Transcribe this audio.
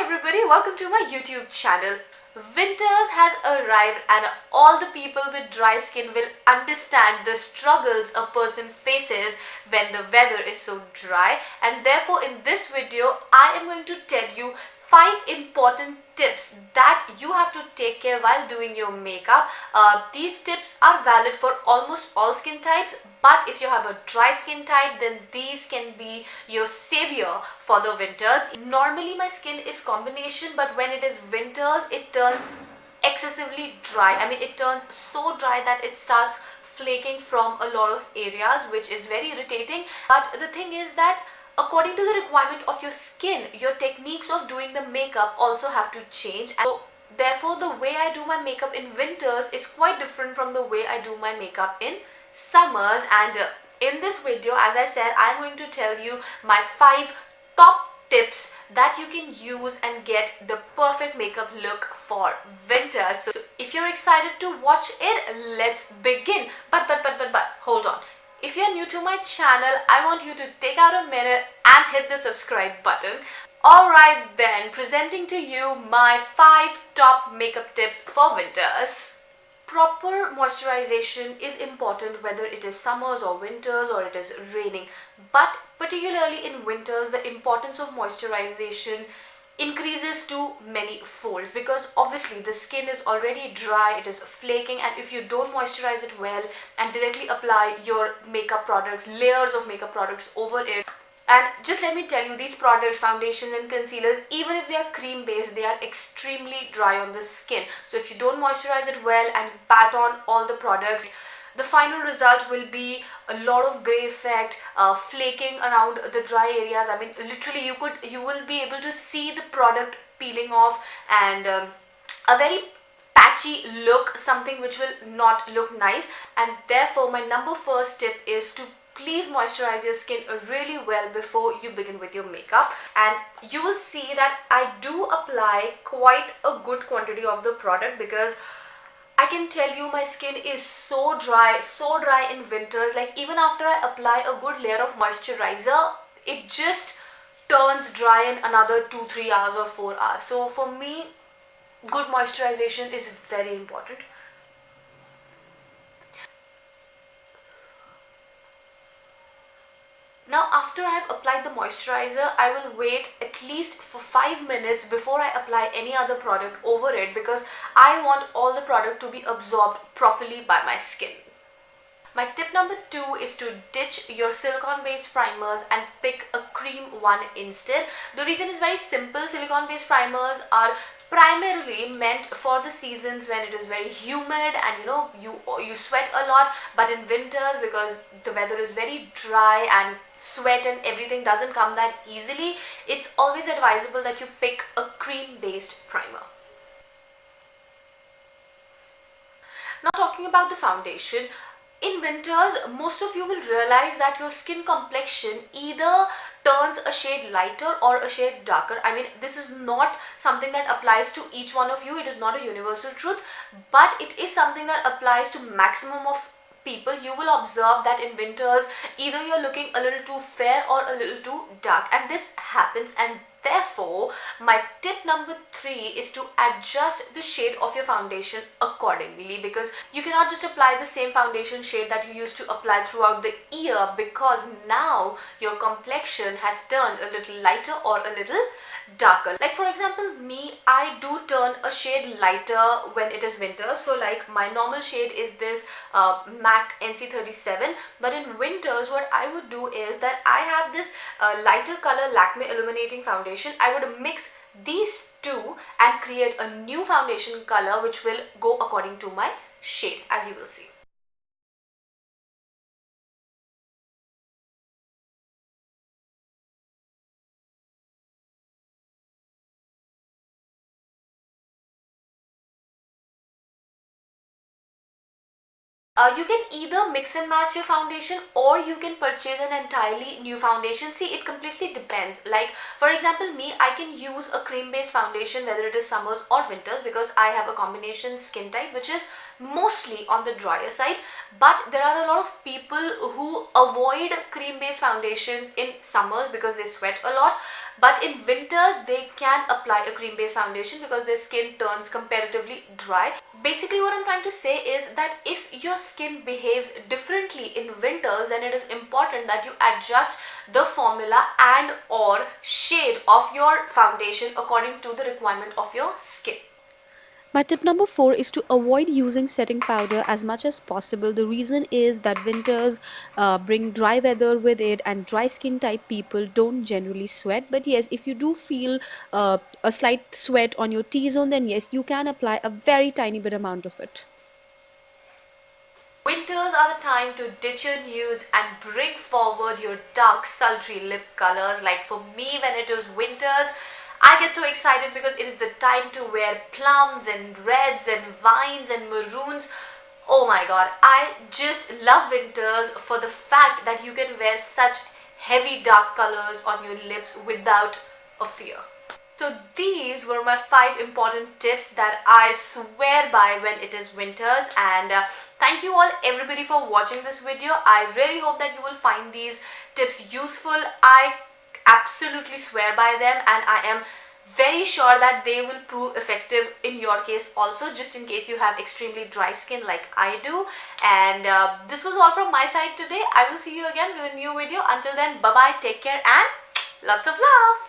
everybody, welcome to my YouTube channel. Winters has arrived and all the people with dry skin will understand the struggles a person faces when the weather is so dry, and therefore in this video I am going to tell you 5 important tips that you have to take care while doing your makeup. These tips are valid for almost all skin types, but if you have a dry skin type, then these can be your savior for the winters. Normally my skin is combination, but when it is winters, it turns excessively dry. I mean, it turns so dry that it starts flaking from a lot of areas, which is very irritating. But the thing is that according to the requirement of your skin, your techniques of doing the makeup also have to change. And so therefore the way I do my makeup in winters is quite different from the way I do my makeup in summers. And in this video, as I said, I'm going to tell you my 5 top tips that you can use and get the perfect makeup look for winter. So if you're excited to watch it, let's begin. But hold on. If you're new to my channel, I want you to take out a minute and hit the subscribe button. Alright then, presenting to you my 5 top makeup tips for winters. Proper moisturization is important whether it is summers or winters or it is raining. But particularly in winters, the importance of moisturization increases to many folds, because obviously the skin is already dry, it is flaking, and if you don't moisturize it well and directly apply your makeup products, layers of makeup products over it, and just let me tell you, these products, foundations and concealers, even if they are cream based, they are extremely dry on the skin. So if you don't moisturize it well and pat on all the products, the final result will be a lot of gray effect, flaking around the dry areas. I mean, literally you will be able to see the product peeling off, and a very patchy look, something which will not look nice. And therefore my first tip is to please moisturize your skin really well before you begin with your makeup. And you will see that I do apply quite a good quantity of the product, because I can tell you my skin is so dry in winters. Like, even after I apply a good layer of moisturizer, it just turns dry in another 2-3 hours or 4 hours. So for me, good moisturization is very important. Now, after I have applied the moisturizer, I will wait at least for 5 minutes before I apply any other product over it, because I want all the product to be absorbed properly by my skin. My tip number 2 is to ditch your silicone based primers and pick a cream one instead. The reason is very simple. Silicone based primers are primarily meant for the seasons when it is very humid and you sweat a lot. But in winters, because the weather is very dry and sweat and everything doesn't come that easily, it's always advisable that you pick a cream based primer. Now, talking about the foundation, in winters, most of you will realize that your skin complexion either turns a shade lighter or a shade darker. I mean, this is not something that applies to each one of you. It is not a universal truth, but it is something that applies to maximum of people. You will observe that in winters, either you're looking a little too fair or a little too dark, and this happens. And therefore, my tip number 3 is to adjust the shade of your foundation accordingly, because you cannot just apply the same foundation shade that you used to apply throughout the year, because now your complexion has turned a little lighter or a little darker. Like, for example, me, I do turn a shade lighter when it is winter. So like, my normal shade is this MAC NC37, but in winters what I would do is that I have this lighter color Lakme illuminating foundation. I would mix these two and create a new foundation color which will go according to my shade, as you will see. You can either mix and match your foundation, or you can purchase an entirely new foundation. See, it completely depends. Like, for example, me, I can use a cream based foundation whether it is summers or winters, because I have a combination skin type which is mostly on the drier side. But there are a lot of people who avoid cream based foundations in summers because they sweat a lot. but in winters they can apply a cream based foundation because their skin turns comparatively dry. Basically what I'm trying to say is that if your skin behaves differently in winters, then it is important that you adjust the formula and or shade of your foundation according to the requirement of your skin. My tip number 4 is to avoid using setting powder as much as possible. The reason is that winters bring dry weather with it, and dry skin type people don't generally sweat. But yes, if you do feel a slight sweat on your T zone, then yes, you can apply a very tiny bit amount of it. Winters are the time to ditch your nudes and bring forward your dark, sultry lip colors. Like for me, when it is winters, I get so excited because it is the time to wear plums and reds and vines and maroons. Oh my god, I just love winters for the fact that you can wear such heavy dark colors on your lips without a fear. So these were my 5 important tips that I swear by when it is winters, and thank you all everybody for watching this video. I really hope that you will find these tips useful. I absolutely swear by them, and I am very sure that they will prove effective in your case also, just in case you have extremely dry skin like I do. And this was all from my side today. I will see you again with a new video. Until then, bye bye, take care, and lots of love.